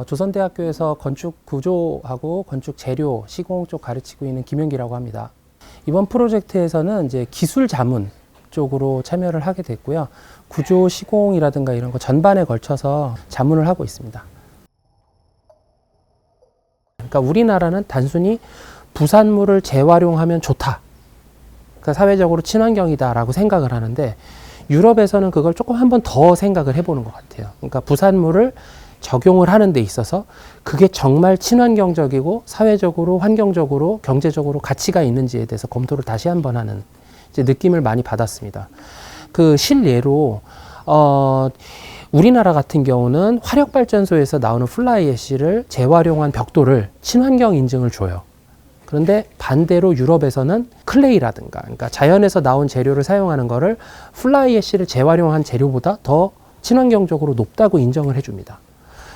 조선대학교에서 건축 구조하고 건축 재료, 시공 쪽 가르치고 있는 김현기라고 합니다. 이번 프로젝트에서는 이제 기술 자문 쪽으로 참여를 하게 됐고요. 구조, 시공이라든가 이런 거 전반에 걸쳐서 자문을 하고 있습니다. 그러니까 우리나라는 단순히 부산물을 재활용하면 좋다. 그러니까 사회적으로 친환경이다라고 생각을 하는데 유럽에서는 그걸 조금 한 번 더 생각을 해보는 것 같아요. 그러니까 부산물을 적용을 하는 데 있어서 그게 정말 친환경적이고 사회적으로, 환경적으로, 경제적으로 가치가 있는지에 대해서 검토를 다시 한번 하는 이제 느낌을 많이 받았습니다. 그 실예로 우리나라 같은 경우는 화력발전소에서 나오는 플라이애쉬를 재활용한 벽돌을 친환경 인증을 줘요. 그런데 반대로 유럽에서는 클레이라든가, 그러니까 자연에서 나온 재료를 사용하는 거를 플라이애쉬를 재활용한 재료보다 더 친환경적으로 높다고 인정을 해줍니다.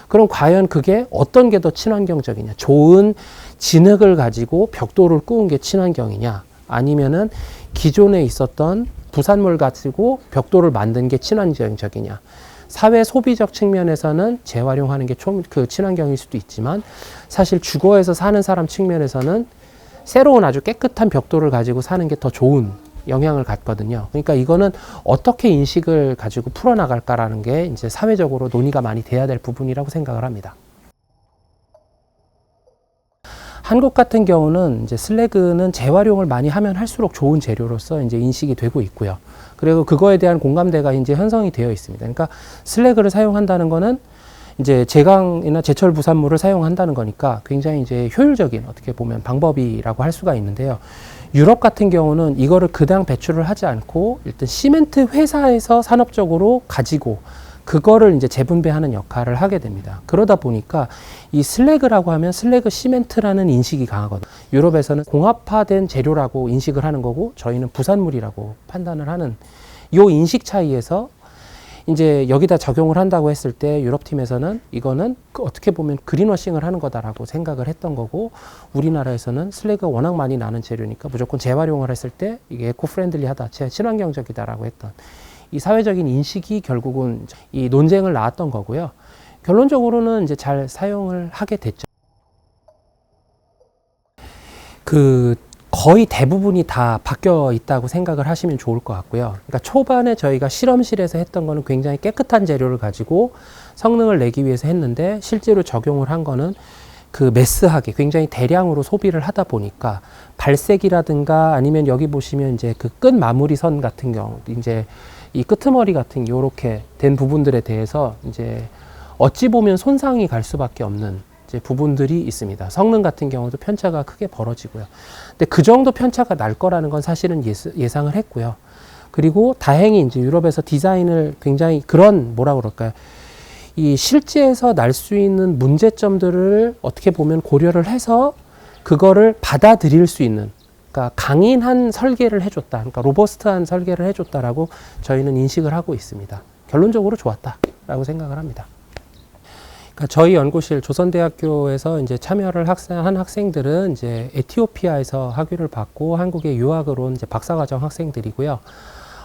그럼 과연 그게 어떤 게 더 친환경적이냐? 좋은 진흙을 가지고 벽돌을 꾸은 게 친환경이냐? 아니면은 기존에 있었던 부산물 가지고 벽돌을 만든 게 친환경적이냐? 사회 소비적 측면에서는 재활용하는 게 친환경일 수도 있지만 사실 주거에서 사는 사람 측면에서는 새로운 아주 깨끗한 벽돌을 가지고 사는 게 더 좋은 영향을 갖거든요. 그러니까 이거는 어떻게 인식을 가지고 풀어나갈까라는 게 이제 사회적으로 논의가 많이 돼야 될 부분이라고 생각을 합니다. 한국 같은 경우는 이제 슬래그는 재활용을 많이 하면 할수록 좋은 재료로서 이제 인식이 되고 있고요. 그리고 그거에 대한 공감대가 이제 형성이 되어 있습니다. 그러니까 슬래그를 사용한다는 거는 이제 제강이나 제철 부산물을 사용한다는 거니까 굉장히 이제 효율적인 어떻게 보면 방법이라고 할 수가 있는데요. 유럽 같은 경우는 이거를 그냥 배출을 하지 않고 일단 시멘트 회사에서 산업적으로 가지고 그거를 이제 재분배하는 역할을 하게 됩니다. 그러다 보니까 이 슬래그라고 하면 슬래그 시멘트라는 인식이 강하거든요. 유럽에서는 공업화된 재료라고 인식을 하는 거고 저희는 부산물이라고 판단을 하는 이 인식 차이에서 이제 여기다 적용을 한다고 했을 때 유럽팀에서는 이거는 어떻게 보면 그린워싱을 하는 거다라고 생각을 했던 거고 우리나라에서는 슬래그가 워낙 많이 나는 재료니까 무조건 재활용을 했을 때 이게 에코프렌들리하다, 친환경적이다라고 했던 이 사회적인 인식이 결국은 이 논쟁을 낳았던 거고요. 결론적으로는 이제 잘 사용을 하게 됐죠. 거의 대부분이 다 바뀌어 있다고 생각을 하시면 좋을 것 같고요. 그러니까 초반에 저희가 실험실에서 했던 거는 굉장히 깨끗한 재료를 가지고 성능을 내기 위해서 했는데 실제로 적용을 한 거는 그 매스하게 굉장히 대량으로 소비를 하다 보니까 발색이라든가 아니면 여기 보시면 이제 그 끝 마무리 선 같은 경우 이제 이 끄트머리 같은 요렇게 된 부분들에 대해서 이제 어찌 보면 손상이 갈 수밖에 없는 이제 부분들이 있습니다. 성능 같은 경우도 편차가 크게 벌어지고요. 근데 그 정도 편차가 날 거라는 건 사실은 예상을 했고요. 그리고 다행히 이제 유럽에서 디자인을 굉장히 그런 뭐라 그럴까요? 이 실제에서 날 수 있는 문제점들을 어떻게 보면 고려를 해서 그거를 받아들일 수 있는 그러니까 강인한 설계를 해줬다. 그러니까 로버스트한 설계를 해줬다라고 저희는 인식을 하고 있습니다. 결론적으로 좋았다라고 생각을 합니다. 그러니까 저희 연구실 조선대학교에서 이제 참여를 한 학생들은 이제 에티오피아에서 학위를 받고 한국에 유학을 온 이제 박사과정 학생들이고요.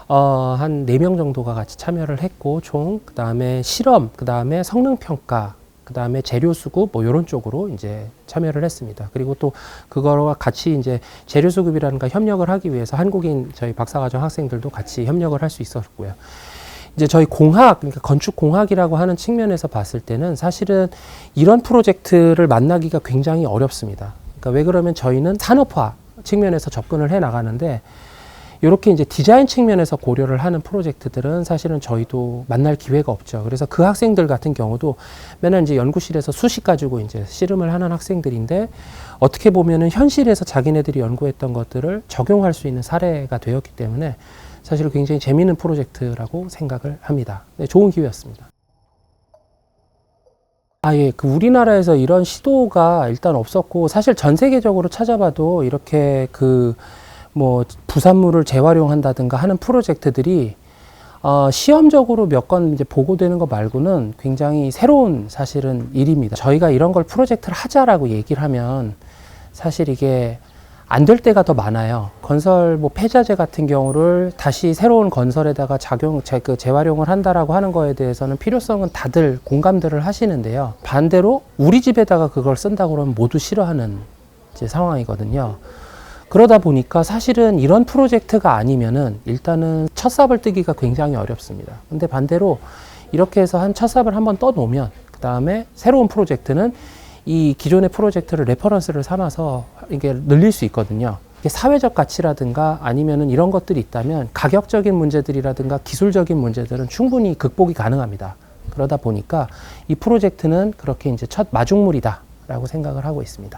한 4명 정도가 같이 참여를 했고, 그 다음에 실험, 그 다음에 성능평가, 그 다음에 재료수급, 뭐, 요런 쪽으로 이제 참여를 했습니다. 그리고 또 그거와 같이 이제 재료수급이라든가 협력을 하기 위해서 한국인 저희 박사과정 학생들도 같이 협력을 할 수 있었고요. 이제 저희 공학, 그러니까 건축공학이라고 하는 측면에서 봤을 때는 사실은 이런 프로젝트를 만나기가 굉장히 어렵습니다. 그러니까 왜 그러면 저희는 산업화 측면에서 접근을 해 나가는데 이렇게 이제 디자인 측면에서 고려를 하는 프로젝트들은 사실은 저희도 만날 기회가 없죠. 그래서 그 학생들 같은 경우도 맨날 이제 연구실에서 수식 가지고 이제 씨름을 하는 학생들인데 어떻게 보면은 현실에서 자기네들이 연구했던 것들을 적용할 수 있는 사례가 되었기 때문에 사실 굉장히 재미있는 프로젝트라고 생각을 합니다. 네, 좋은 기회였습니다. 그 우리나라에서 이런 시도가 일단 없었고, 사실 전 세계적으로 찾아봐도 이렇게 부산물을 재활용한다든가 하는 프로젝트들이, 시험적으로 몇 건 이제 보고되는 거 말고는 굉장히 새로운 사실은 일입니다. 저희가 이런 걸 프로젝트를 하자라고 얘기를 하면 사실 이게 안 될 때가 더 많아요. 건설 뭐 폐자재 같은 경우를 다시 새로운 건설에다가 재활용을 한다라고 하는 거에 대해서는 필요성은 다들 공감들을 하시는데요. 반대로 우리 집에다가 그걸 쓴다고 그러면 모두 싫어하는 이제 상황이거든요. 그러다 보니까 사실은 이런 프로젝트가 아니면은 일단은 첫 삽을 뜨기가 굉장히 어렵습니다. 근데 반대로 이렇게 해서 한 첫 삽을 한번 떠 놓으면 그 다음에 새로운 프로젝트는 이 기존의 프로젝트를 레퍼런스를 삼아서 이게 늘릴 수 있거든요. 이게 사회적 가치라든가 아니면은 이런 것들이 있다면 가격적인 문제들이라든가 기술적인 문제들은 충분히 극복이 가능합니다. 그러다 보니까 이 프로젝트는 그렇게 이제 첫 마중물이다라고 생각을 하고 있습니다.